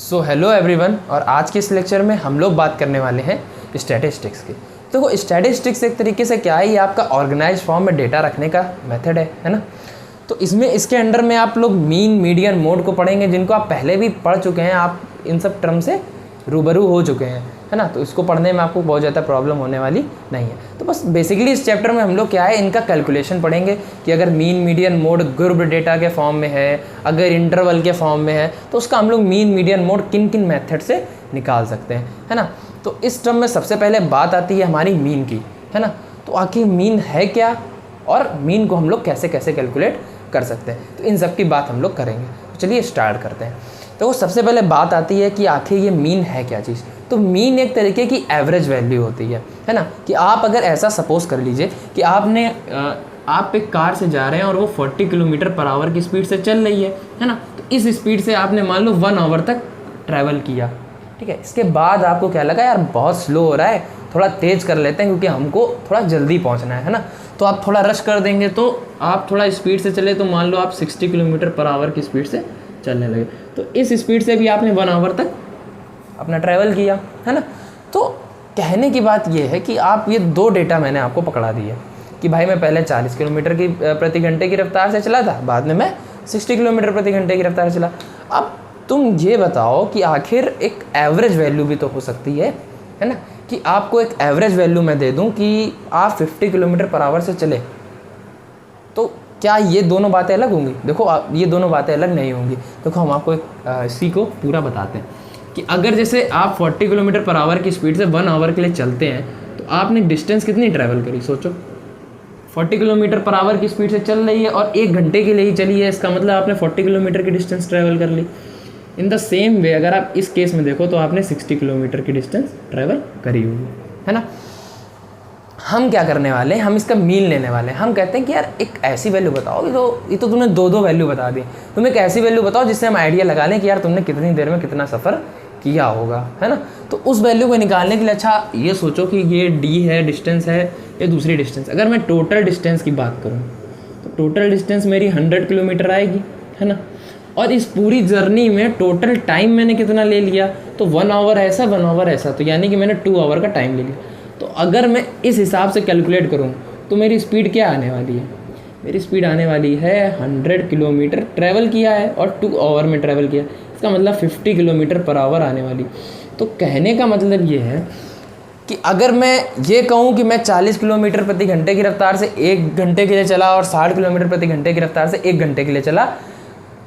So hello everyone, और आज के इस लेक्चर में हम लोग बात करने वाले हैं स्टैटिस्टिक्स की। देखो, स्टैटिस्टिक्स एक तरीके से क्या है, ये आपका ऑर्गेनाइज फॉर्म में डेटा रखने का मेथड है ना। तो इसके अंडर में आप लोग मीन, मीडियन, मोड को पढ़ेंगे, जिनको आप पहले भी पढ़ चुके हैं, आप इन सब टर्म से रूबरू हो चुके हैं, है ना। तो इसको पढ़ने में आपको बहुत ज़्यादा प्रॉब्लम होने वाली नहीं है। तो बस बेसिकली इस चैप्टर में हम लोग क्या है, इनका कैलकुलेशन पढ़ेंगे कि अगर mean, median, mode group data के फॉर्म में है, अगर इंटरवल के फॉर्म में है, तो उसका हम लोग मीन, मीडियन, मोड किन किन मेथड से निकाल सकते हैं, है ना। तो इस टर्म में सबसे पहले बात आती है हमारी मीन की, है ना। तो आखिर मीन है क्या और मीन को हम लोग कैसे कैसे कैलकुलेट कर सकते हैं, तो इन सब की बात हम लोग करेंगे। तो चलिए स्टार्ट करते हैं। तो सबसे पहले बात आती है कि आखिर ये मीन है क्या चीज़। तो मीन एक तरीके की एवरेज वैल्यू होती है ना। कि आप अगर ऐसा सपोज कर लीजिए कि आप एक कार से जा रहे हैं और वो 40 किलोमीटर पर आवर की स्पीड से चल रही है ना। तो इस स्पीड से आपने मान लो 1 आवर तक ट्रैवल किया, ठीक है। इसके बाद आपको क्या लगा, यार बहुत स्लो हो रहा है, थोड़ा तेज़ कर लेते हैं क्योंकि हमको थोड़ा जल्दी पहुंचना है ना। तो आप थोड़ा रश कर देंगे, तो आप थोड़ा स्पीड से चले, तो मान लो आप 60 किलोमीटर पर आवर की स्पीड से चलने लगे। तो इस स्पीड से भी आपने 1 आवर तक अपना ट्रैवल किया, है ना। तो कहने की बात ये है कि आप ये दो डेटा मैंने आपको पकड़ा दिए कि भाई मैं पहले 40 किलोमीटर की प्रति घंटे की रफ्तार से चला था, बाद में मैं 60 किलोमीटर प्रति घंटे की रफ्तार से चला। अब तुम ये बताओ कि आखिर एक एवरेज वैल्यू भी तो हो सकती है ना। कि आपको एक एवरेज वैल्यू मैं दे दूं कि आप 50 किलोमीटर पर आवर से चले, तो क्या ये दोनों बातें अलग होंगी? देखो, ये दोनों बातें अलग नहीं होंगी। देखो, हम आपको इसी को पूरा बताते हैं कि अगर जैसे आप 40 किलोमीटर पर आवर की स्पीड से 1 आवर के लिए चलते हैं, तो आपने डिस्टेंस कितनी ट्रैवल करी सोचो। 40 किलोमीटर पर आवर की स्पीड से चल रही है और 1 घंटे के लिए ही चली है, इसका मतलब आपने 40 किलोमीटर की डिस्टेंस ट्रैवल कर ली। इन द सेम वे अगर आप इस केस में देखो तो आपने 60 किलोमीटर की डिस्टेंस ट्रैवल करी होगी, है ना। हम क्या करने वाले हैं, हम इसका मीन लेने वाले हैं। हम कहते हैं कि यार एक ऐसी वैल्यू बताओ, ये तो तुमने दो वैल्यू बता दी, तुम एक ऐसी वैल्यू बताओ जिससे हम आइडिया लगा लें कि यार तुमने कितनी देर में कितना सफ़र किया होगा, है ना। तो उस वैल्यू को निकालने के लिए अच्छा ये सोचो कि ये डी है, डिस्टेंस है, ये दूसरी डिस्टेंस। अगर मैं टोटल डिस्टेंस की बात करूँ तो टोटल डिस्टेंस मेरी 100 किलोमीटर आएगी, है ना। और इस पूरी जर्नी में टोटल टाइम मैंने कितना ले लिया, तो 1 आवर ऐसा, 1 आवर ऐसा, तो यानी कि मैंने 2 आवर का टाइम ले लिया। तो अगर मैं इस हिसाब से कैलकुलेट करूं तो मेरी स्पीड क्या आने वाली है, मेरी स्पीड आने वाली है 100 किलोमीटर ट्रैवल किया है और 2 आवर में ट्रैवल किया, इसका मतलब 50 किलोमीटर पर आवर आने वाली। तो कहने का मतलब ये है कि अगर मैं ये कहूँ कि मैं 40 किलोमीटर प्रति घंटे की रफ्तार से 1 घंटे के लिए चला और 60 किलोमीटर प्रति घंटे की रफ्तार से 1 घंटे के लिए चला,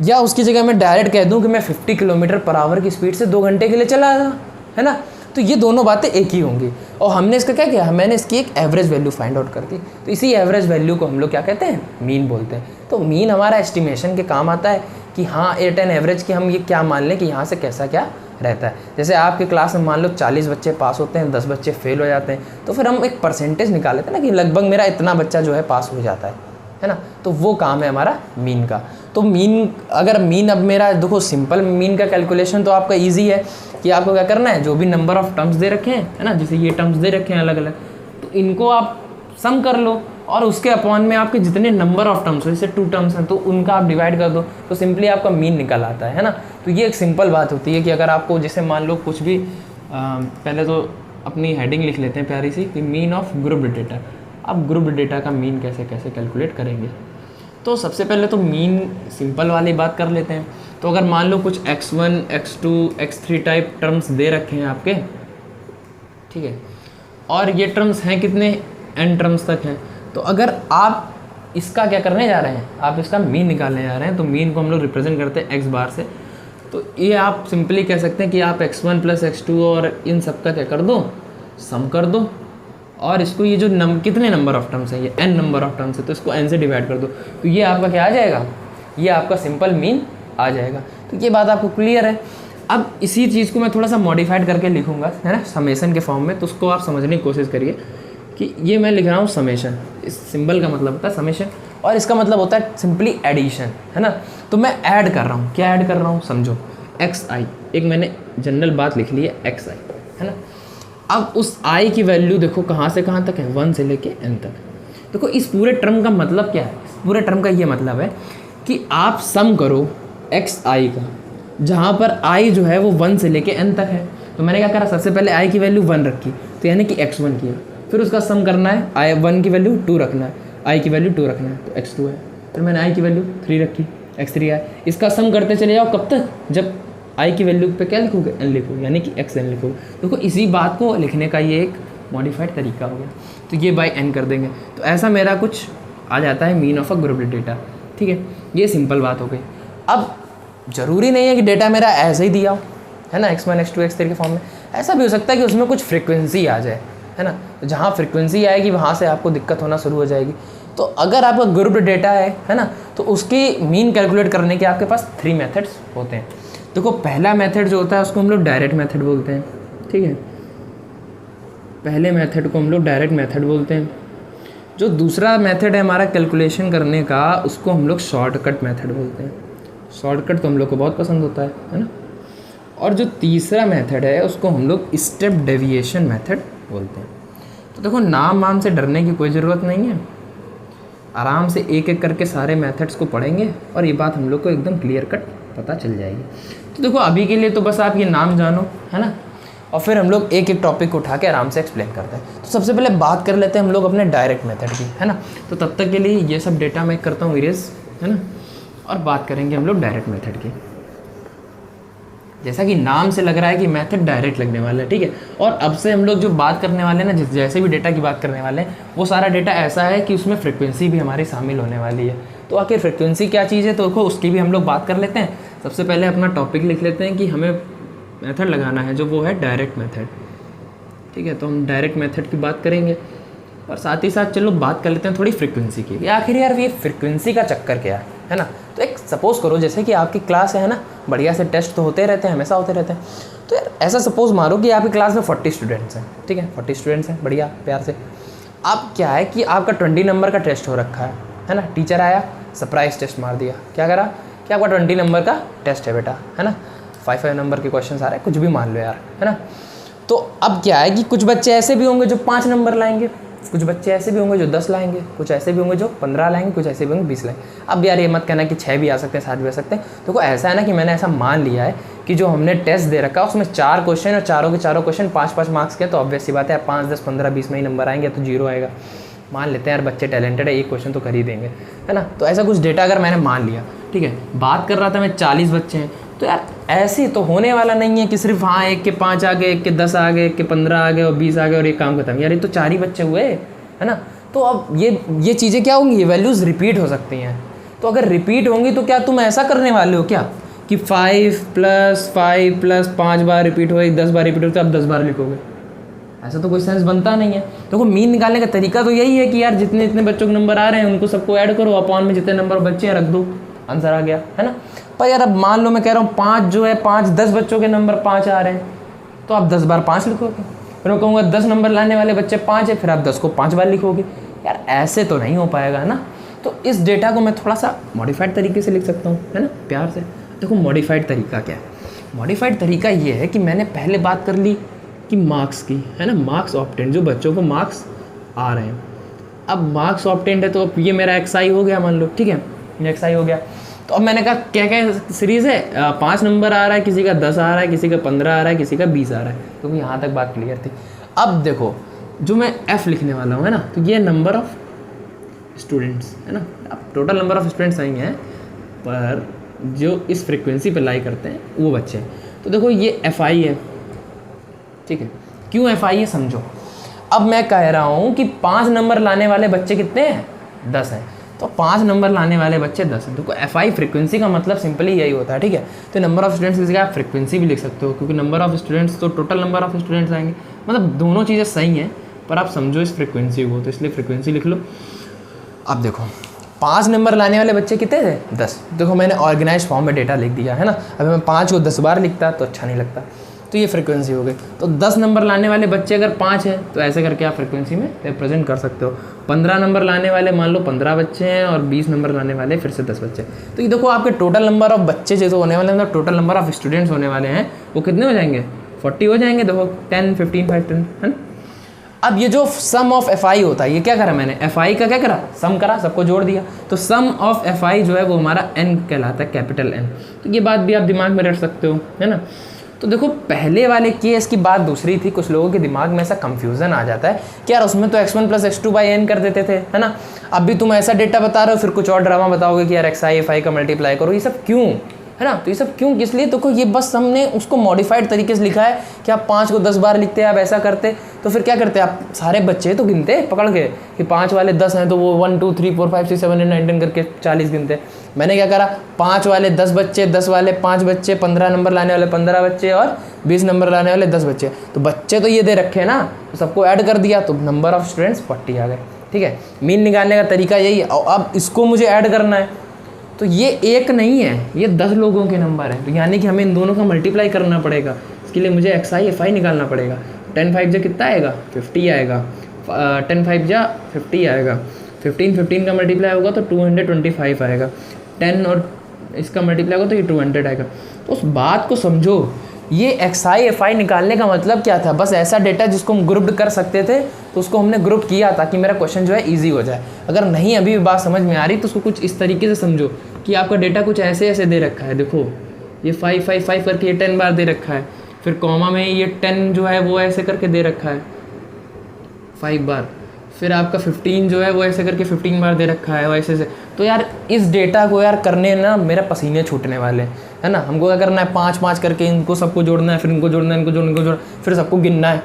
या उसकी जगह मैं डायरेक्ट कह दूं कि मैं 50 किलोमीटर पर आवर की स्पीड से 2 घंटे के लिए चला था, है ना, तो ये दोनों बातें एक ही होंगी। और हमने इसका क्या किया, मैंने इसकी एक एवरेज वैल्यू फाइंड आउट कर दी। तो इसी एवरेज वैल्यू को हम लोग क्या कहते हैं, मीन बोलते हैं। तो मीन हमारा एस्टिमेशन के काम आता है कि हाँ, एट एन एवरेज की हम ये क्या मान लें कि यहाँ से कैसा क्या रहता है। जैसे आपके क्लास में मान लो 40 बच्चे पास होते हैं, 10 बच्चे फेल हो जाते हैं, तो फिर हम एक परसेंटेज निकाल लेते हैं ना कि लगभग मेरा इतना बच्चा जो है पास हो जाता है ना। तो वो काम है हमारा मीन का। तो मीन, अगर मीन अब मेरा देखो सिंपल मीन का कैलकुलेशन तो आपका इजी है कि आपको क्या करना है, जो भी नंबर ऑफ टर्म्स दे रखे हैं, है ना, जैसे ये टर्म्स दे रखे हैं अलग अलग, तो इनको आप सम कर लो और उसके अपॉन में आपके जितने नंबर ऑफ टर्म्स हो, जैसे 2 टर्म्स हैं तो उनका आप डिवाइड कर दो, तो सिंपली आपका मीन निकल आता है ना। तो ये एक सिंपल बात होती है कि अगर आपको जैसे मान लो कुछ भी पहले तो अपनी हेडिंग लिख लेते हैं प्यारी सी कि मीन ऑफ ग्रुप डेटा। अब ग्रुप डेटा का मीन कैसे कैसे कैलकुलेट करेंगे, तो सबसे पहले तो मीन सिंपल वाली बात कर लेते हैं। तो अगर मान लो कुछ x1, x2, x3 type terms दे रखे हैं आपके, ठीक है, और ये टर्म्स हैं कितने, n टर्म्स तक हैं, तो अगर आप इसका क्या करने जा रहे हैं, आप इसका मीन निकालने जा रहे हैं, तो मीन को हम लोग रिप्रेजेंट करते हैं x बार से। तो ये आप सिंपली कह सकते हैं कि आप x1 + x2 और इन सब का क्या कर दो, सम कर दो, और इसको ये जो कितने नंबर ऑफ टर्म्स हैं, ये n नंबर ऑफ टर्म्स है, तो इसको n से डिवाइड कर दो, तो ये आपका क्या आ जाएगा, ये आपका सिंपल मीन आ जाएगा। तो ये बात आपको क्लियर है। अब इसी चीज़ को मैं थोड़ा सा मॉडिफाइड करके लिखूंगा, है ना, समेशन के फॉर्म में, तो उसको आप समझने की कोशिश करिए कि ये मैं लिख रहा हूँ समेशन। इस सिंबल का मतलब होता है समेशन और इसका मतलब होता है सिंपली एडिशन, है ना। तो मैं ऐड कर रहा हूँ, क्या ऐड कर रहा हूँ समझो, xi, एक मैंने जनरल बात लिख ली है xi, है ना। अब उस i की वैल्यू देखो कहाँ से कहाँ तक है, 1 से लेके n तक। देखो इस पूरे टर्म का मतलब क्या है, इस पूरे टर्म का ये मतलब है कि आप सम करो xi का जहाँ पर i जो है वो 1 से लेके n तक है। तो मैंने क्या करा, सबसे पहले i की वैल्यू 1 रखी, तो यानी कि x1 किया। फिर उसका सम करना है, i1 की वैल्यू 2 रखना है, i की वैल्यू 2 रखना है, तो x2 है। फिर मैंने i की वैल्यू 3 रखी, x3 आया। इसका सम करते चले जाओ, कब तक, जब i की वैल्यू पे क्या लिखोगे, n लिखोगे, यानी कि xn लिखोगे। देखो इसी बात को लिखने का ये एक मॉडिफाइड तरीका हो गया। तो ये बाई n कर देंगे, तो ऐसा मेरा कुछ आ जाता है mean of a grouped data. ठीक है, ये सिंपल बात हो गई। अब ज़रूरी नहीं है कि डेटा मेरा ऐसे ही दिया हो, है ना, x1 x2 x3 के फॉर्म में। ऐसा भी हो सकता है कि उसमें कुछ फ्रिक्वेंसी आ जाए, है ना। तो जहाँ फ्रिक्वेंसी आएगी वहाँ से आपको दिक्कत होना शुरू हो जाएगी। तो अगर आपका ग्रुप्ड डेटा है ना, तो उसकी मीन कैलकुलेट करने के आपके पास 3 मेथड्स होते हैं। देखो पहला मेथड जो होता है उसको हम लोग डायरेक्ट मेथड बोलते हैं। ठीक है, पहले मेथड को हम लोग डायरेक्ट मेथड बोलते हैं। जो दूसरा मेथड है हमारा कैलकुलेशन करने का, उसको हम लोग शॉर्टकट मेथड बोलते हैं। शॉर्टकट तो हम लोग को बहुत पसंद होता है ना। और जो तीसरा मेथड है उसको हम लोग स्टेप डेविएशन मेथड बोलते हैं। तो देखो नाम वाम से डरने की कोई ज़रूरत नहीं है, आराम से एक एक करके सारे मेथड्स को पढ़ेंगे और ये बात हम लोग को एकदम क्लियर कट पता चल जाएगी। तो देखो अभी के लिए तो बस आप ये नाम जानो, है ना, और फिर हम लोग एक एक टॉपिक को उठा के आराम से एक्सप्लेन करते हैं। तो सबसे पहले बात कर लेते हैं हम लोग अपने डायरेक्ट मेथड की, है ना। तो तब तक के लिए ये सब डेटा मैं करता हूँ इरेज, है ना, और बात करेंगे हम लोग डायरेक्ट मेथड की। जैसा कि नाम से लग रहा है कि मेथड डायरेक्ट लगने वाला है, ठीक है। और अब से हम लोग जो बात करने वाले हैं ना, जैसे भी डेटा की बात करने वाले हैं, वो सारा डेटा ऐसा है कि उसमें फ्रिक्वेंसी भी हमारी शामिल होने वाली है। तो आखिर फ्रिक्वेंसी क्या चीज़ है, तो देखो उसकी भी हम लोग बात कर लेते हैं। सबसे पहले अपना टॉपिक लिख लेते हैं कि हमें मेथड लगाना है, जो वो है डायरेक्ट मेथड। ठीक है, तो हम डायरेक्ट मेथड की बात करेंगे और साथ ही साथ चलो बात कर लेते हैं थोड़ी फ्रिक्वेंसी की। आखिर यार ये फ्रिक्वेंसी का चक्कर क्या है ना। तो एक सपोज़ करो जैसे कि आपकी क्लास है ना, बढ़िया से टेस्ट तो होते रहते हैं, हमेशा होते रहते हैं। तो यार ऐसा सपोज़ मारो कि आपकी क्लास में 40 स्टूडेंट्स हैं, ठीक है, 40 स्टूडेंट्स हैं, बढ़िया प्यार से। अब क्या है कि आपका 20 नंबर का टेस्ट हो रखा है ना। टीचर आया, सरप्राइज टेस्ट मार दिया, क्या करा कि आपका 20 नंबर का टेस्ट है बेटा, है ना, 5 नंबर के क्वेश्चन आ रहे हैं, कुछ भी मान लो यार, है ना। तो अब क्या है कि कुछ बच्चे ऐसे भी होंगे जो 5 नंबर लाएंगे, कुछ बच्चे ऐसे भी होंगे जो 10 लाएंगे, कुछ ऐसे भी होंगे जो 15 लाएंगे, कुछ ऐसे भी होंगे 20 लाएंगे। अब यार ये मत कहना कि 6 भी आ सकते हैं, 7 भी आ सकते हैं। देखो ऐसा है ना कि मैंने ऐसा मान लिया है कि जो हमने टेस्ट दे रखा है उसमें 4 क्वेश्चन और चारों के चारों क्वेश्चन 5-5 मार्क्स के, तो ऑब्वियस सी बात है 5, 10, 15, 20 में ही नंबर आएंगे, तो 0 आएगा। मान लेते हैं यार बच्चे टैलेंटेड है, एक क्वेश्चन तो कर ही देंगे, है ना। तो ऐसा कुछ डेटा अगर मैंने मान लिया, ठीक है, बात कर रहा था मैं 40 बच्चे हैं, तो यार ऐसे तो होने वाला नहीं है कि सिर्फ हाँ एक के 5 आ गए, एक के 10 आ गए, एक के 15 आ गए और 20 आ गए और ये काम खत्म। यार ये तो 4 ही बच्चे हुए, है ना। तो अब ये चीज़ें क्या होंगी, ये वैल्यूज़ रिपीट हो सकती हैं। तो अगर रिपीट होंगी तो क्या तुम ऐसा करने वाले हो क्या कि 5 + 5 + 5 बार रिपीट हो, 10 बार रिपीट हो तो आप 10 बार लिखोगे? ऐसा तो कोई सेंस बनता नहीं है। देखो मीन निकालने का तरीका तो यही है कि यार जितने इतने बच्चों के नंबर आ रहे हैं उनको सबको ऐड करो, अपॉन में जितने नंबर बच्चे हैं रख दो, आंसर आ गया, है ना। पर यार अब मान लो मैं कह रहा हूँ 5 जो है 10 बच्चों के नंबर 5 आ रहे हैं, तो आप 10 बार 5 लिखोगे। फिर मैं कहूँगा 10 नंबर लाने वाले बच्चे 5 है, फिर आप 10 को 5 बार लिखोगे। यार ऐसे तो नहीं हो पाएगा, है ना। तो इस डेटा को मैं थोड़ा सा मॉडिफाइड तरीके से लिख सकता हूँ, है ना, प्यार से। देखो मॉडिफाइड तरीका क्या है। मॉडिफाइड तरीका ये है कि मैंने पहले बात कर ली कि मार्क्स की, है ना, मार्क्स ऑब्टेंड, जो बच्चों को मार्क्स आ रहे हैं। अब मार्क्स ऑब्टेंड है तो अब ये मेरा XI हो गया, मान लो, ठीक है, ये XI हो गया। तो अब मैंने कहा क्या क्या सीरीज़ है, 5 नंबर आ रहा है, किसी का 10 आ रहा है, किसी का 15 आ रहा है, किसी का 20 आ रहा है। तो यहाँ तक बात क्लियर थी। अब देखो जो मैं F लिखने वाला हूँ, है ना, तो ये नंबर ऑफ स्टूडेंट्स, है ना। अब टोटल नंबर ऑफ स्टूडेंट्स नहीं है, पर जो इस फ्रिक्वेंसी पे लाई करते हैं वो बच्चे हैं। तो देखो ये FI है, ठीक है। क्यों FI है समझो। अब मैं कह रहा हूँ कि 5 नंबर लाने वाले बच्चे कितने हैं, 10 हैं। तो 5 नंबर लाने वाले बच्चे 10 हैं। देखो FI फ्रिक्वेंसी का मतलब सिंपली यही होता है, ठीक है। तो नंबर ऑफ स्टूडेंट्स की जगह आप फ्रिक्वेंसी भी लिख सकते हो, क्योंकि नंबर ऑफ स्टूडेंट्स तो टोटल नंबर ऑफ स्टूडेंट्स आएंगे। मतलब दोनों चीज़ें सही हैं, पर आप समझो इस फ्रिक्वेंसी को, तो इसलिए फ्रिक्वेंसी लिख लो। अब देखो 5 नंबर लाने वाले बच्चे कितने थे, 10। देखो मैंने ऑर्गेनाइज फॉर्म में डेटा लिख दिया, है ना। अगर मैं 5 को 10 बार लिखता तो अच्छा नहीं लगता, तो ये फ्रिक्वेंसी हो गई। तो 10 नंबर लाने वाले बच्चे अगर 5 हैं तो ऐसे करके आप फ्रिक्वेंसी में रिप्रेजेंट कर सकते हो। 15 नंबर लाने वाले मान लो 15 बच्चे हैं और 20 नंबर लाने वाले फिर से 10 बच्चे। तो ये देखो आपके टोटल नंबर ऑफ बच्चे जो होने वाले हैं, मतलब टोटल नंबर ऑफ स्टूडेंट्स होने वाले हैं, वो कितने हो जाएंगे, 40 हो जाएंगे। देखो 10, 15, 5, 10, है ना। अब ये जो सम ऑफ एफ आई होता है, ये क्या करा मैंने, एफ आई का क्या करा, सम करा, सबको जोड़ दिया, तो सम ऑफ एफ आई जो है वो हमारा एन कहलाता है, कैपिटल एन। तो ये बात भी आप दिमाग में रख सकते हो, है ना। तो देखो पहले वाले केस की बात दूसरी थी, कुछ लोगों के दिमाग में ऐसा कंफ्यूजन आ जाता है कि यार उसमें तो x1 + x2 / n कर देते थे, है ना। अब भी तुम ऐसा डेटा बता रहे हो, फिर कुछ और ड्रामा बताओगे कि यार xi fi का मल्टीप्लाई करो, ये सब क्यों, है ना। तो ये सब क्यों, किस लिए, तो ये बस हमने उसको मॉडिफाइड तरीके से लिखा है कि आप 5 को 10 बार लिखते हैं, आप ऐसा करते तो फिर क्या करते आप, सारे बच्चे तो गिनते पकड़ के कि 5 वाले 10 हैं तो वो 1 2 3 4 5 6 7 8 9 10 करके 40 गिनते। मैंने क्या करा, 5 वाले 10 बच्चे, 10 वाले 5 बच्चे, 15 नंबर लाने वाले 15 बच्चे और 20 नंबर लाने वाले 10 बच्चे। तो बच्चे तो ये दे रखे हैं ना, तो सबको ऐड कर दिया, तो नंबर ऑफ स्टूडेंट्स 40 आ गए। ठीक है, मीन निकालने का तरीका यही है। और अब इसको मुझे ऐड करना है, तो ये एक नहीं है, ये 10 लोगों के नंबर है, तो यानी कि हमें इन दोनों का मल्टीप्लाई करना पड़ेगा। इसके लिए मुझे xi fi निकालना पड़ेगा। 10 5 जा कितना आएगा, 50 आएगा। 10 5 जा 50 आएगा। 15 का मल्टीप्लाई होगा तो 225 आएगा। 10 और इसका मल्टीप्लाई होगा तो ये 200 आएगा। तो उस बात को समझो, ये xi fi निकालने का मतलब क्या था, बस ऐसा डेटा जिसको हम ग्रुप्ड कर सकते थे तो उसको हमने ग्रुप किया ताकि मेरा क्वेश्चन जो है ईजी हो जाए। अगर नहीं अभी भी बात समझ में आ रही तो उसको कुछ इस तरीके से समझो कि आपका डेटा कुछ ऐसे ऐसे दे रखा है, देखो ये 5 5 5 करके ये 10 बार दे रखा है, फिर कॉमा में ये 10 जो है वो ऐसे करके दे रखा है 5 बार, फिर आपका 15 जो है वो ऐसे करके 15 बार दे रखा है वैसे से। तो यार इस डेटा को यार करने ना मेरा पसीने छूटने वाले हैं, है ना। हमको क्या करना है, 5 5 करके इनको सबको जोड़ना है, फिर इनको जोड़ना है, इनको जोड़ना, फिर सबको गिनना है।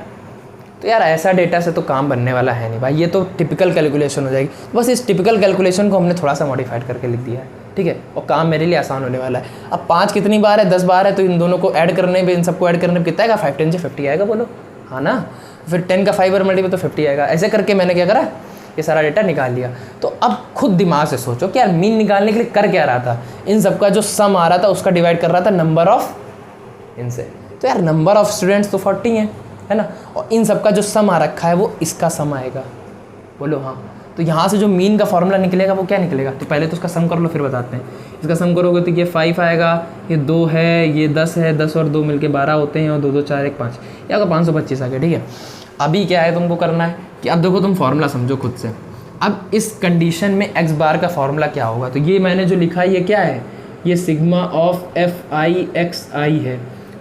तो यार ऐसा डेटा से तो काम बनने वाला है नहीं भाई, ये तो टिपिकल कैलकुलेशन हो जाएगी। बस इस टिपिकल कैलकुलेशन को हमने थोड़ा सा मॉडिफाइड करके लिख दिया है, ठीक है, और काम मेरे लिए आसान होने वाला है। अब 5 कितनी बार है, 10 बार है, तो इन दोनों को ऐड करने में, इन सबको ऐड करने में कितना आएगा, 5 10 से 50 आएगा, बोलो हाँ ना। फिर 10 का 5 बार मल्टीप्लाई तो 50 आएगा। ऐसे करके मैंने क्या करा, ये सारा डेटा निकाल लिया। तो अब खुद दिमाग से सोचो कि यार मीन निकालने के लिए कर क्या रहा था, इन सबका जो सम आ रहा था उसका डिवाइड कर रहा था नंबर ऑफ इनसे। तो यार नंबर ऑफ स्टूडेंट्स तो 40 है ना, और इन सबका जो सम आ रखा है वो इसका सम आएगा, बोलो हाँ। तो यहाँ से जो मीन का फॉर्मूला निकलेगा वो क्या निकलेगा, तो पहले तो उसका सम कर लो फिर बताते हैं। इसका सम करोगे तो ये 5 आएगा, ये 2 है, ये 10 है, 10 और 2 मिलके 12 होते हैं, और 2 2 4 1 5, ये आपका 525 आ गया। ठीक है, अभी क्या है तुमको करना है कि अब देखो तुम फॉर्मूला समझो खुद से। अब इस कंडीशन में x बार का फॉर्मूला क्या होगा, तो ये मैंने जो लिखा है ये क्या है, ये sigma of F I X I है।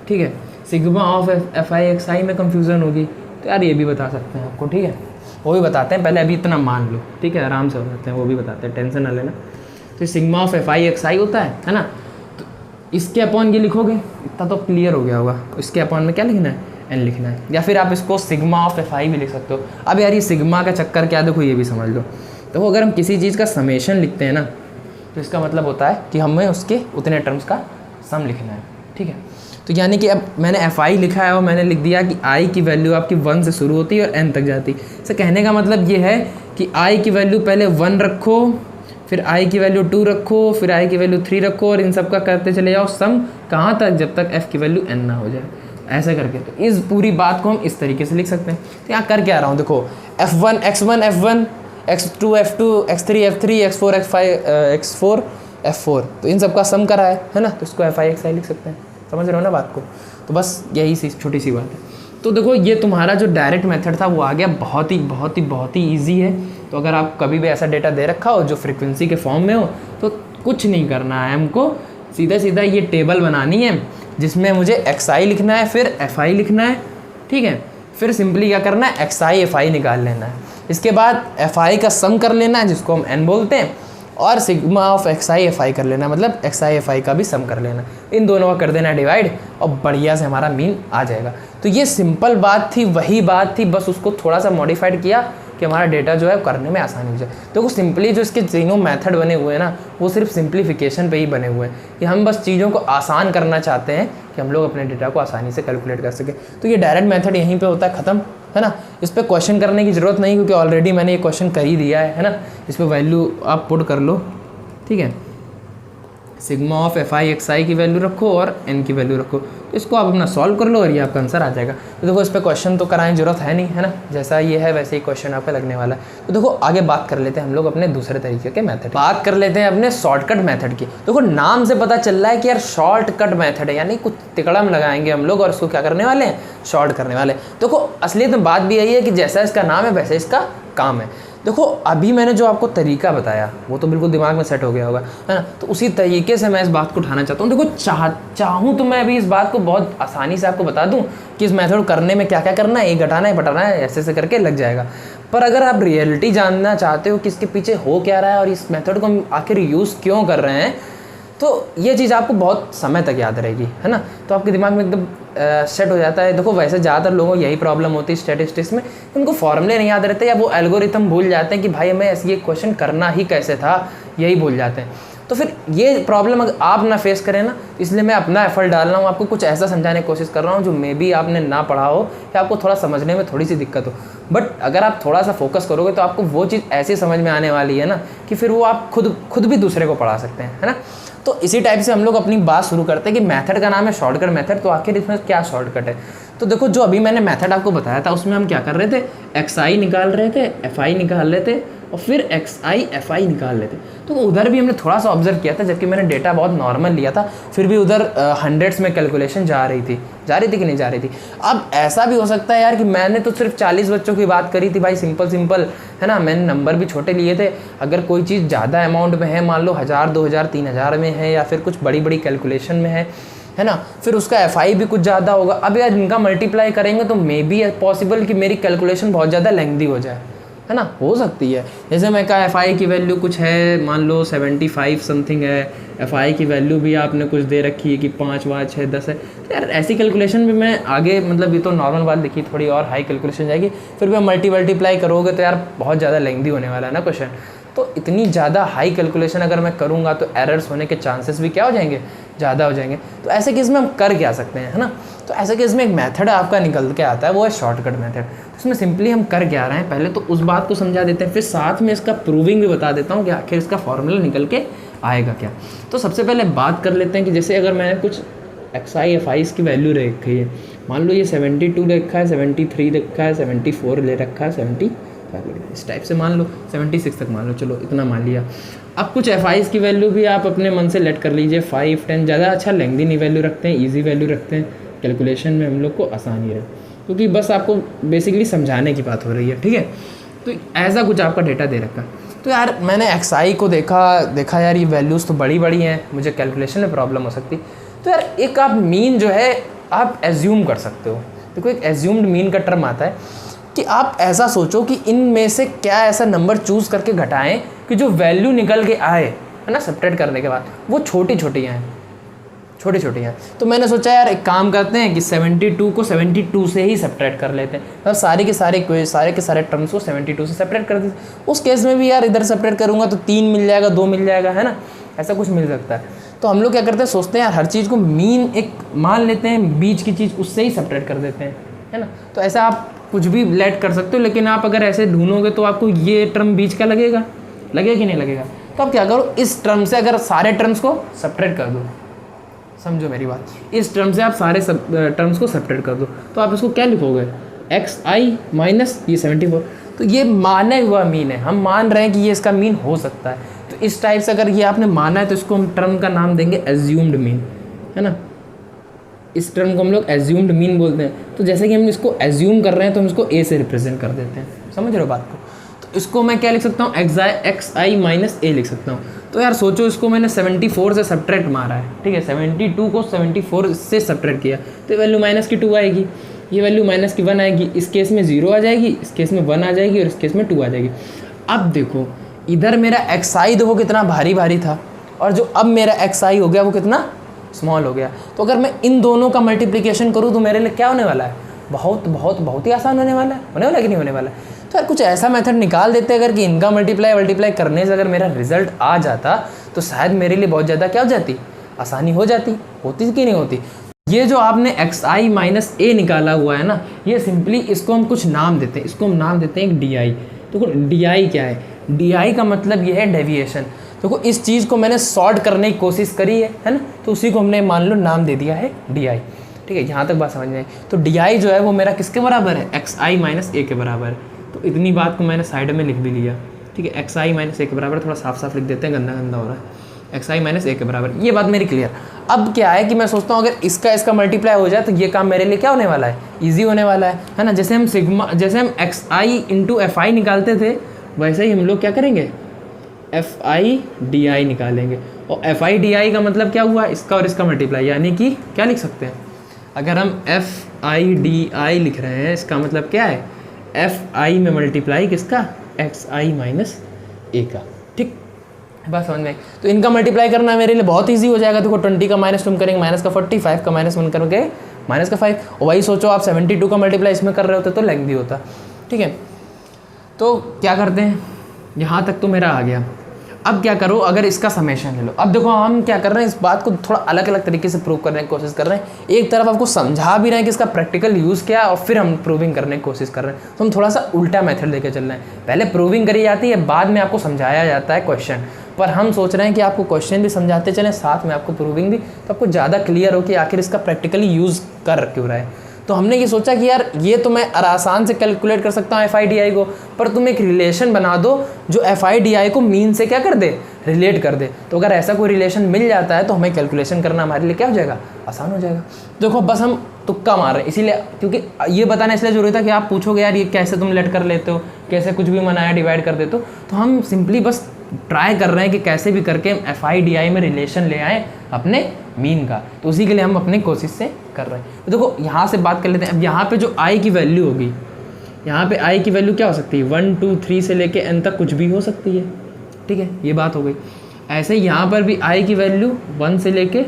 ठीक है, sigma of F I X I में कन्फ्यूज़न होगी तो यार ये भी बता सकते हैं आपको, ठीक है, वो भी बताते हैं, पहले अभी इतना मान लो, ठीक है, आराम से हो जाते हैं, वो भी बताते हैं, टेंशन ना लेना। तो sigma of F I X I होता है ना, तो इसके अपॉन ये लिखोगे, इतना तो क्लियर हो गया होगा। इसके अपॉन में क्या लिखना है, एन लिखना है, या फिर आप इसको सिग्मा ऑफ एफ आई भी लिख सकते हो। अब यार ये सिग्मा का चक्कर क्या, देखो ये भी समझ लो। तो अगर हम किसी चीज़ का समेशन लिखते हैं ना, तो इसका मतलब होता है कि हमें उसके उतने टर्म्स का सम लिखना है, ठीक है। तो यानी कि अब मैंने एफ आई लिखा है और मैंने लिख दिया कि आई की वैल्यू आपकी 1 से शुरू होती है और एन तक जाती है। इसे कहने का मतलब ये है कि आई की वैल्यू पहले 1 रखो, फिर आई की वैल्यू 2 रखो, फिर आई की वैल्यू 3 रखो, और इन सब का करते चले जाओ सम, कहाँ तक, जब तक एफ़ की वैल्यू एन ना हो जाए, ऐसे करके। तो इस पूरी बात को हम इस तरीके से लिख सकते हैं। तो यहाँ कर क्या रहा हूँ, देखो f1 x1 f1, x2 f2, x3 f3, x4 x4 f4, तो इन सब का सम करा है ना, तो इसको एफ आई एक्स आई लिख सकते हैं। समझ रहे हो ना बात को, तो बस यही सी छोटी सी बात है। तो देखो ये तुम्हारा जो डायरेक्ट मेथड था वो आ गया, बहुत ही ईजी है। तो अगर आप कभी भी ऐसा डेटा दे रखा हो जो फ्रीक्वेंसी के फॉर्म में हो, तो कुछ नहीं करना है, हमको सीधा सीधा ये टेबल बनानी है जिसमें मुझे एक्स आई लिखना है, फिर एफ आई लिखना है, ठीक है, फिर सिंपली क्या करना है, एक्स आई एफ आई निकाल लेना है। इसके बाद एफ आई का सम कर लेना है जिसको हम एन बोलते हैं, और sigma of x I F I कर लेना, मतलब एक्स आई एफ आई का भी सम कर लेना, इन दोनों का कर देना डिवाइड, और बढ़िया से हमारा मीन आ जाएगा। तो ये सिंपल बात थी, वही बात थी, बस उसको थोड़ा सा मॉडिफाइड किया कि हमारा डेटा जो है करने में आसानी हो जाए। तो सिंपली जो इसके तीनों मेथड बने हुए हैं ना, वो सिर्फ सिंप्लीफिकेशन पे ही बने हुए हैं कि हम बस चीज़ों को आसान करना चाहते हैं कि हम लोग अपने डेटा को आसानी से कैलकुलेट कर सकें। तो ये डायरेक्ट मेथड यहीं पे होता है ख़त्म, है ना। इस पर क्वेश्चन करने की ज़रूरत नहीं, क्योंकि ऑलरेडी मैंने ये क्वेश्चन कर ही दिया है ना। इस पर वैल्यू आप पुट कर लो, ठीक है। Sigma of F I X I की वैल्यू रखो और एन की वैल्यू रखो, तो इसको आप अपना सॉल्व कर लो और ये आपका आंसर आ जाएगा। तो देखो इस पर क्वेश्चन तो कराने की जरूरत है नहीं, है ना, जैसा ये है वैसे ही क्वेश्चन आपका लगने वाला है। तो देखो आगे बात कर लेते हैं हम लोग अपने दूसरे तरीके के मेथड, बात कर लेते हैं अपने शॉर्टकट मेथड की। देखो नाम से पता चल रहा है कि यार शॉर्टकट मेथड है, यानी कुछ तिकड़म लगाएंगे हम लोग और उसको क्या करने वाले हैं, शॉर्ट करने वाले। देखो असलियत में बात भी यही है कि जैसा इसका नाम है वैसे इसका काम है। देखो अभी मैंने जो आपको तरीका बताया वो तो बिल्कुल दिमाग में सेट हो गया होगा, है ना, तो उसी तरीके से मैं इस बात को उठाना चाहता हूँ। देखो चाहूँ तो मैं अभी इस बात को बहुत आसानी से आपको बता दूँ कि इस मेथड करने में क्या क्या करना है, ये घटाना है बटाना है, ऐसे ऐसे करके लग जाएगा। पर अगर आप रियलिटी जानना चाहते हो कि इसके पीछे हो क्या रहा है और इस मेथड को हम आखिर यूज़ क्यों कर रहे हैं, तो ये चीज़ आपको बहुत समय तक याद रहेगी, है ना, तो आपके दिमाग में एकदम सेट हो जाता है। देखो वैसे ज़्यादातर लोगों को यही प्रॉब्लम होती है स्टैटिस्टिक्स में, उनको फॉर्मूले नहीं याद रहते या वो एल्गोरिथम भूल जाते हैं कि भाई हमें ऐसे ये क्वेश्चन करना ही कैसे था, यही भूल जाते हैं। तो फिर ये प्रॉब्लम अगर आप ना फेस करें ना, इसलिए मैं अपना एफर्ट डाल रहा हूँ, आपको कुछ ऐसा समझाने की कोशिश कर रहा हूँ जो मे बी आपने ना पढ़ा हो या आपको थोड़ा समझने में थोड़ी सी दिक्कत हो, बट अगर आप थोड़ा सा फोकस करोगे तो आपको वो चीज़ ऐसी समझ में आने वाली है ना कि फिर वो आप खुद भी दूसरे को पढ़ा सकते हैं, है ना। तो इसी टाइप से हम लोग अपनी बात शुरू करते हैं कि मेथड का नाम है शॉर्टकट मेथड, तो आखिर इसमें क्या शॉर्टकट है। तो देखो जो अभी मैंने मेथड आपको बताया था उसमें हम क्या कर रहे थे, एक्स आई निकाल रहे थे, एफ आई निकाल रहे थे और फिर एक्स आई एफ आई निकाल रहे थे। तो उधर भी हमने थोड़ा सा ऑब्जर्व किया था, जबकि मैंने डेटा बहुत नॉर्मल लिया था, फिर भी उधर हंड्रेड्स में कैलकुलेशन जा रही थी कि नहीं जा रही थी। अब ऐसा भी हो सकता है यार कि मैंने तो सिर्फ 40 बच्चों की बात करी थी भाई, सिंपल है ना, मैंने नंबर भी छोटे लिए थे। अगर कोई चीज़ ज़्यादा अमाउंट में है, मान लो 1000 2000 3000 में है या फिर कुछ बड़ी कैलकुलेशन में है ना, फिर उसका एफ आई भी कुछ ज़्यादा होगा। अब यार इनका मल्टीप्लाई करेंगे तो मे बी पॉसिबल कि मेरी कैलकुलेशन बहुत ज़्यादा लेंथी हो जाए, है ना, हो सकती है। जैसे मैं कहा एफ आई की वैल्यू कुछ है, मान लो 75 समथिंग है, एफ आई की वैल्यू भी आपने कुछ दे रखी है कि 5 5 6 10 है। तो यार ऐसी कैलकुलेशन भी मैं आगे, मतलब ये तो नॉर्मल बात लिखी, थोड़ी और हाई कैलकुलेशन जाएगी, फिर भी मल्टीप्लाई करोगे तो यार बहुत ज़्यादा लेंथी होने वाला है ना क्वेश्चन। तो इतनी ज़्यादा हाई कैलकुलेशन अगर मैं करूँगा तो एरर्स होने के चांसेस भी क्या हो जाएंगे, ज़्यादा हो जाएंगे। तो ऐसे केस में हम कर क्या सकते हैं, है ना, तो ऐसे केस में एक मेथड आपका निकल के आता है, वो है शॉर्टकट मेथड। तो इसमें सिंपली हम कर क्या रहे हैं, पहले तो उस बात को समझा देते हैं, फिर साथ में इसका प्रूविंग भी बता देता हूँ कि आखिर इसका फॉर्मूला निकल के आएगा क्या। तो सबसे पहले बात कर लेते हैं कि जैसे अगर मैंने कुछ एक्स आई एफ आई की वैल्यू रखी है, मान लो ये 72 रखा है, 73 रखा है, 74 ले रखा है, 75 इस टाइप से मान लो, 76 तक मान लो, चलो इतना मान लिया। अब कुछ एफ आई की वैल्यू भी आप अपने मन से लेट कर लीजिए, 5 10, ज़्यादा अच्छा लेंथी नहीं वैल्यू रखते हैं, ईजी वैल्यू रखते हैं, कैलकुलेशन में हम लोग को आसानी रहे, क्योंकि बस आपको बेसिकली समझाने की बात हो रही है, ठीक है। तो ऐसा कुछ आपका डेटा दे रखा। तो यार मैंने एक्स आई को देखा यार ये वैल्यूज़ तो बड़ी हैं, मुझे कैलकुलेशन में प्रॉब्लम हो सकती। तो यार एक आप मीन जो है आप एज्यूम कर सकते हो। देखो एक एज्यूम्ड मीन का टर्म आता है कि आप ऐसा सोचो कि इनमें से क्या ऐसा नंबर चूज़ करके घटाएं कि जो वैल्यू निकल के आए, है ना, सब्ट्रैक्ट करने के बाद वो छोटी हैं। तो मैंने सोचा यार एक काम करते हैं कि 72 को 72 से ही सब्ट्रैक्ट कर लेते हैं, मतलब सारे के सारे टर्म्स को 72 से सब्ट्रैक्ट कर देते हैं। उस केस में भी यार इधर सब्ट्रैक्ट करूँगा तो 3 मिल जाएगा, 2 मिल जाएगा, है ना, ऐसा कुछ मिल सकता है। तो हम लोग क्या करते हैं, सोचते हैं यार हर चीज़ को मीन एक मान लेते हैं, बीच की चीज़ उससे ही सब्ट्रैक्ट कर देते हैं, है ना। तो ऐसा आप कुछ भी लेट कर सकते हो, लेकिन आप अगर ऐसे ढूंढोगे तो आपको ये टर्म बीच का लगेगा कि नहीं लगेगा। तो आप क्या करो, इस टर्म से अगर सारे टर्म्स को सब्ट्रैक्ट कर दो, समझो मेरी बात, इस टर्म से आप सारे टर्म्स को सब्ट्रैक्ट कर दो, तो आप इसको क्या लिखोगे, एक्स आई माइनस ये 74। तो ये माना हुआ मीन है, हम मान रहे हैं कि ये इसका मीन हो सकता है। तो इस टाइप से अगर ये आपने माना है तो इसको हम टर्म का नाम देंगे एज्यूम्ड मीन, है ना। इस टर्म को हम लोग एज्यूम्ड मीन बोलते हैं। तो जैसे कि हम इसको एज्यूम कर रहे हैं तो हम इसको ए से रिप्रेजेंट कर देते हैं, समझ रहे हो बात को। तो इसको मैं क्या लिख सकता हूँ, एक्स आई माइनस ए लिख सकता हूँ। तो यार सोचो इसको मैंने 74 से सब्ट्रैक्ट मारा है, ठीक है, 72 को 74 से सब्ट्रैक्ट किया तो वैल्यू माइनस की 2 आएगी, ये वैल्यू माइनस की 1 आएगी, इस केस में 0 आ जाएगी, इस केस में 1 आ जाएगी और इस केस में 2 आ जाएगी। अब देखो इधर मेरा एक्स आई देखो कितना भारी था, और जो अब मेरा एक्स आई हो गया वो कितना स्मॉल हो गया। तो अगर मैं इन दोनों का मल्टीप्लिकेशन करूँ तो मेरे लिए क्या होने वाला है, बहुत ही आसान होने वाला है कि नहीं होने वाला है। तो यार कुछ ऐसा मेथड निकाल देते अगर कि इनका मल्टीप्लाई करने से अगर मेरा रिजल्ट आ जाता तो शायद मेरे लिए बहुत ज़्यादा क्या हो जाती, आसानी हो जाती, होती कि नहीं होती। ये जो आपने एक्स आई माइनस ए निकाला हुआ है ना, ये सिंपली इसको हम कुछ नाम देते हैं, इसको हम नाम देते हैं एक डी आई। तो डी आई क्या है, डी आई का मतलब ये है डेविएशन। देखो इस चीज़ को मैंने सॉर्ट करने की कोशिश करी है ना, तो उसी को हमने मान लो नाम दे दिया है डी आई। ठीक है, यहाँ तक बात समझ में आई। तो डी आई जो है वो मेरा किसके बराबर है, एक्स आई माइनस ए के बराबर है। तो इतनी बात को मैंने साइड में लिख भी लिया। ठीक है, एक्स आई माइनस ए के बराबर, थोड़ा साफ साफ लिख देते हैं, गंदा गंदा हो रहा है, एक्स आई माइनस ए के बराबर। ये बात मेरी क्लियर। अब क्या है कि मैं सोचता हूँ अगर इसका मल्टीप्लाई हो जाए तो ये काम मेरे लिए क्या होने वाला है, ईजी होने वाला है ना। जैसे हम x I into F I निकालते थे, वैसे ही हम लोग क्या करेंगे, एफ आई डी आई निकालेंगे। और एफ आई डी आई का मतलब क्या हुआ, इसका और इसका मल्टीप्लाई, यानी कि क्या लिख सकते हैं, अगर हम एफ आई डी आई लिख रहे हैं, इसका मतलब क्या है, एफ आई में मल्टीप्लाई किसका, एक्स आई माइनस ए का। ठीक, बस समझ में। तो इनका मल्टीप्लाई करना मेरे लिए बहुत ईजी हो जाएगा। देखो 20 का माइनस तुम करेंगे माइनस का 40, 5 का माइनस 1 करोगे माइनस का 5। और वही सोचो आप 72 का मल्टीप्लाई इसमें कर रहे होते तो लेंथी होता। ठीक है, तो क्या करते हैं, यहाँ तक तो मेरा आ गया। अब क्या करो, अगर इसका समेशन ले लो। अब देखो हम क्या कर रहे हैं, इस बात को थोड़ा अलग अलग तरीके से प्रूव करने की कोशिश कर रहे हैं। एक तरफ आपको समझा भी रहे हैं कि इसका प्रैक्टिकल यूज़ क्या है, और फिर हम प्रूविंग करने की कोशिश कर रहे हैं। तो हम थोड़ा सा उल्टा मेथड लेके चल रहे हैं, पहले प्रूविंग करी जाती है, बाद में आपको समझाया जाता है क्वेश्चन। पर हम सोच रहे हैं कि आपको क्वेश्चन भी समझाते चलें, साथ में आपको प्रूविंग भी, तो आपको ज़्यादा क्लियर हो कि आखिर इसका प्रैक्टिकली यूज़ कर क्यों रहा है। तो हमने ये सोचा कि यार ये तो मैं आसान से कैलकुलेट कर सकता हूँ एफ आई डी आई को, पर तुम एक रिलेशन बना दो जो एफ आई डी आई को मीन से क्या कर दे, रिलेट कर दे। तो अगर ऐसा कोई रिलेशन मिल जाता है तो हमें कैलकुलेशन करना हमारे लिए क्या हो जाएगा, आसान हो जाएगा। देखो बस हम तुक्का मार रहे हैं, इसीलिए, क्योंकि ये बताना इसलिए जरूरी था कि आप पूछोगे यार ये कैसे तुम लेट कर लेते हो, कैसे कुछ भी मनाया डिवाइड कर देते हो। तो हम सिंपली बस ट्राई कर रहे हैं कि कैसे भी करके हम एफ आई डी आई में रिलेशन ले आएँ अपने मीन का। तो उसी के लिए हम अपनी कोशिश से कर रहे हैं। तो देखो यहाँ से बात कर लेते हैं। अब यहाँ पे जो आई की वैल्यू होगी, यहाँ पे आई की वैल्यू क्या हो सकती है, 1 2 3 से लेके n तक कुछ भी हो सकती है। ठीक है, ये बात हो गई। ऐसे ही यहाँ पर भी आई की वैल्यू 1 से लेके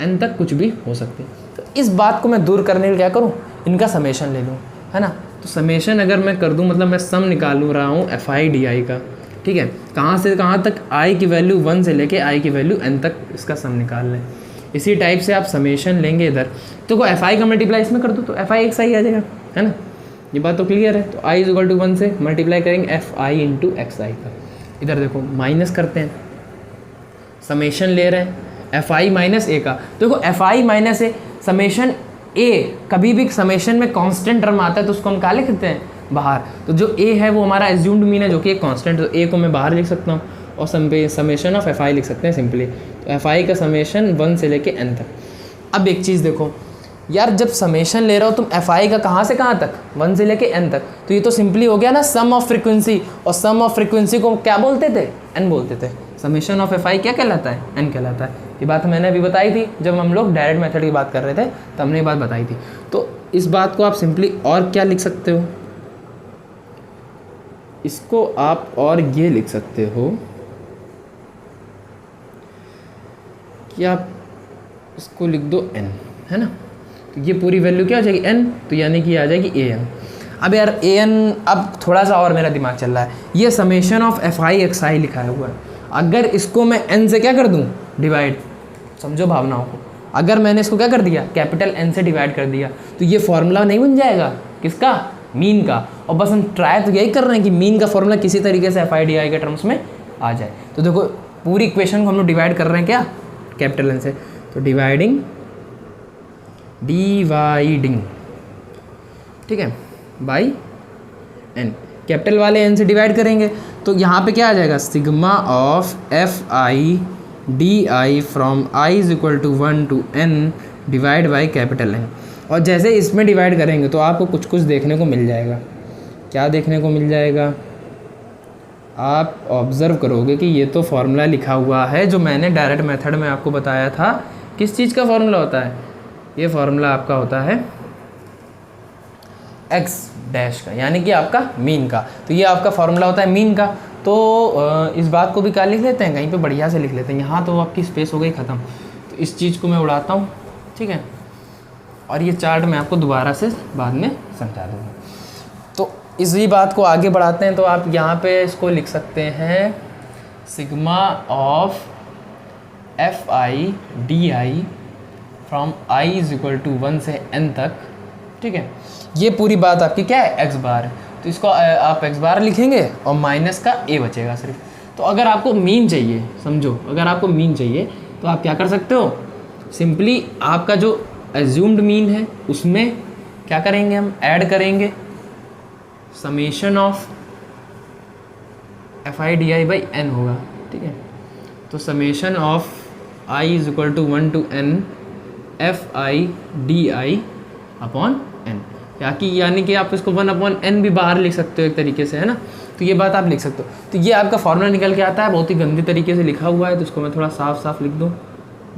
n तक कुछ भी हो सकती है। तो इस बात को मैं दूर करने के लिए क्या करूँ, इनका समेशन ले लूँ, है ना। तो समेशन अगर मैं कर दूँ, मतलब मैं सम निकाल रहा हूँ एफ आई डी आई का। ठीक है, कहाँ से कहाँ तक, आई की वैल्यू 1 से लेके आई की वैल्यू n तक, इसका सम निकाल लें। इसी टाइप से आप समेशन लेंगे इधर, तो एफ आई का मल्टीप्लाई इसमें कर दो तो एफ आई एक सही आ जाएगा, है ना। ये बात तो क्लियर है। तो आई इज इक्वल टू 1 से मल्टीप्लाई करेंगे एफ आई इंटू एक्स आई का। इधर देखो माइनस करते हैं, समेशन ले रहे हैं एफ आई माइनस ए का। देखो F I minus A, summation A, कभी भी समेशन में कांस्टेंट टर्म आता है तो उसको हम क्या लिखते हैं, बाहर। तो जो ए है वो हमारा एज्यूम्ड मीन है, जो कि एक कांस्टेंट, तो ए को मैं बाहर लिख सकता हूँ और समेशन ऑफ एफ आई लिख सकते हैं सिंपली। तो एफ आई का समेशन 1 से लेके n तक। अब एक चीज़ देखो यार, जब समेशन ले रहे हो तुम एफ आई का कहाँ से कहाँ तक, 1 से लेके n तक, तो ये तो सिंपली हो गया ना सम ऑफ फ्रीक्वेंसी, और सम ऑफ फ्रीक्वेंसी को क्या बोलते थे, n बोलते थे। समेशन ऑफ एफ आई क्या कहलाता है, n कहलाता है। ये बात मैंने अभी बताई थी जब हम लोग डायरेक्ट मेथड की बात कर रहे थे, तो हमने ये बात बताई थी। तो इस बात को आप सिंपली और क्या लिख सकते हो, इसको आप और ये लिख सकते हो कि आप इसको लिख दो n, है ना। तो ये पूरी वैल्यू क्या हो जाएगी, n, तो यानी कि आ जाएगी a n। अब यार a n, अब थोड़ा सा और मेरा दिमाग चल रहा है, ये summation of F I X I लिखा हुआ है। अगर इसको मैं n से क्या कर दूँ, डिवाइड, समझो भावनाओं को, अगर मैंने इसको क्या कर दिया, कैपिटल N से डिवाइड कर दिया, तो ये फॉर्मूला नहीं बन जाएगा किसका, मीन का। और बस हम ट्राई तो यही कर रहे हैं कि मीन का फॉर्मूला किसी तरीके से एफ आई डी आई के टर्म्स में आ जाए। तो देखो पूरी इक्वेशन को हम लोग डिवाइड कर रहे हैं क्या, कैपिटल N से, तो डिवाइडिंग, ठीक है, बाई n, कैपिटल वाले n से डिवाइड करेंगे तो यहाँ पे क्या आ जाएगा, sigma of F I D I from I is equal to 1 to n divide by capital N। और जैसे इसमें डिवाइड करेंगे तो आपको कुछ कुछ देखने को मिल जाएगा। क्या देखने को मिल जाएगा, आप ऑब्ज़र्व करोगे कि ये तो फॉर्मूला लिखा हुआ है जो मैंने डायरेक्ट मेथड में आपको बताया था। किस चीज़ का फॉर्मूला होता है, ये फॉर्मूला आपका होता है x डैश का, यानी कि आपका मीन का। तो ये आपका फॉर्मूला होता है मीन का। तो इस बात को भी क्या लिख लेते हैं, कहीं पे बढ़िया से लिख लेते हैं। यहाँ तो आपकी स्पेस हो गई ख़त्म, तो इस चीज़ को मैं उड़ाता हूँ, ठीक है। और ये चार्ट मैं आपको दोबारा से बाद में समझा दूँगा। तो इसी बात को आगे बढ़ाते हैं। तो आप यहाँ पे इसको लिख सकते हैं sigma of F I D I from I is equal to 1 से n तक, ठीक है। ये पूरी बात आपकी क्या है, x बार है। तो इसको आप x बार लिखेंगे और माइनस का a बचेगा सिर्फ। तो अगर आपको मीन चाहिए, समझो अगर आपको मीन चाहिए तो आप क्या कर सकते हो, सिंपली आपका जो एज्यूम्ड मीन है उसमें क्या करेंगे, हम ऐड करेंगे समेशन ऑफ FIDI/n होगा, ठीक है। तो summation of I is equal to 1 to n FIDI/n, यानी कि आप इसको 1/n भी बाहर लिख सकते हो एक तरीके से, है ना। तो ये बात आप लिख सकते हो। तो ये आपका फॉर्मूला निकल के आता है, बहुत ही गंदी तरीके से लिखा हुआ है, तो इसको मैं थोड़ा साफ साफ लिख दूँ,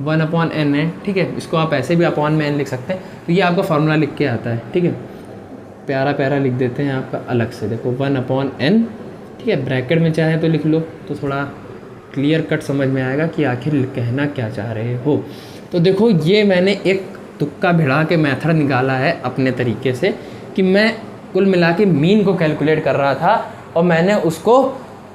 1/n है, ठीक है। इसको आप ऐसे भी अपॉन में n लिख सकते हैं। तो ये आपका फॉर्मूला लिख के आता है, ठीक है। प्यारा प्यारा लिख देते हैं आपका अलग से, देखो 1/n, ठीक है। ब्रैकेट में चाहे तो लिख लो, तो थोड़ा क्लियर कट समझ में आएगा कि आखिर कहना क्या चाह रहे हो। तो देखो ये मैंने एक तुक्का भिड़ा के मेथड निकाला है अपने तरीके से, कि मैं कुल मिला के मीन को कैलकुलेट कर रहा था और मैंने उसको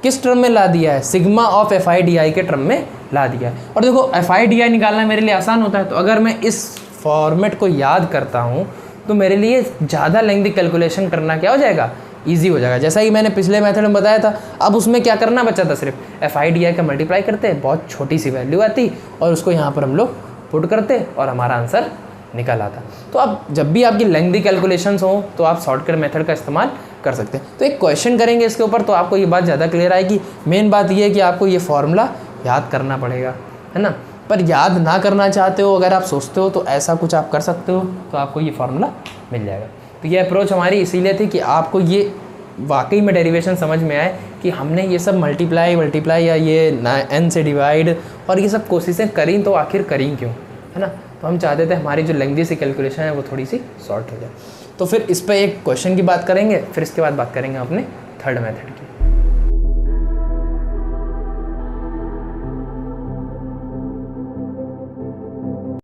किस टर्म में ला दिया है, सिग्मा ऑफ FIDI के टर्म में ला दिया है। और देखो FIDI निकालना मेरे लिए आसान होता है, तो अगर मैं इस फॉर्मेट को याद करता हूँ तो मेरे लिए ज़्यादा लेंथी कैलकुलेशन करना क्या हो जाएगा, ईजी हो जाएगा। जैसा कि मैंने पिछले मेथड में बताया था, अब उसमें क्या करना बचा था, सिर्फ FIDI का मल्टीप्लाई करते, बहुत छोटी सी वैल्यू आती और उसको यहाँ पर हम लोग पुट करते और हमारा आंसर निकल आता। तो अब जब भी आपकी लेंथी कैलकुलेशंस हो तो आप शॉर्टकट मेथड का इस्तेमाल कर सकते हैं। तो एक क्वेश्चन करेंगे इसके ऊपर, तो आपको ये बात ज़्यादा क्लियर आएगी। मेन बात ये है कि आपको ये फॉर्मूला याद करना पड़ेगा, है ना। पर याद ना करना चाहते हो, अगर आप सोचते हो तो ऐसा कुछ आप कर सकते हो, तो आपको ये फार्मूला मिल जाएगा। तो ये अप्रोच हमारी इसीलिए थी कि आपको ये वाकई में डेरिवेशन समझ में आए कि हमने ये सब मल्टीप्लाई या ये n से डिवाइड और ये सब कोशिशें करी, तो आखिर करी क्यों, है ना। तो हम चाहते थे हमारी जो लेंथी सी कैलकुलेशन है वो थोड़ी सी शॉर्ट हो जाए। तो फिर इस पर एक क्वेश्चन की बात करेंगे, फिर इसके बाद बात करेंगे अपने थर्ड मेथड की।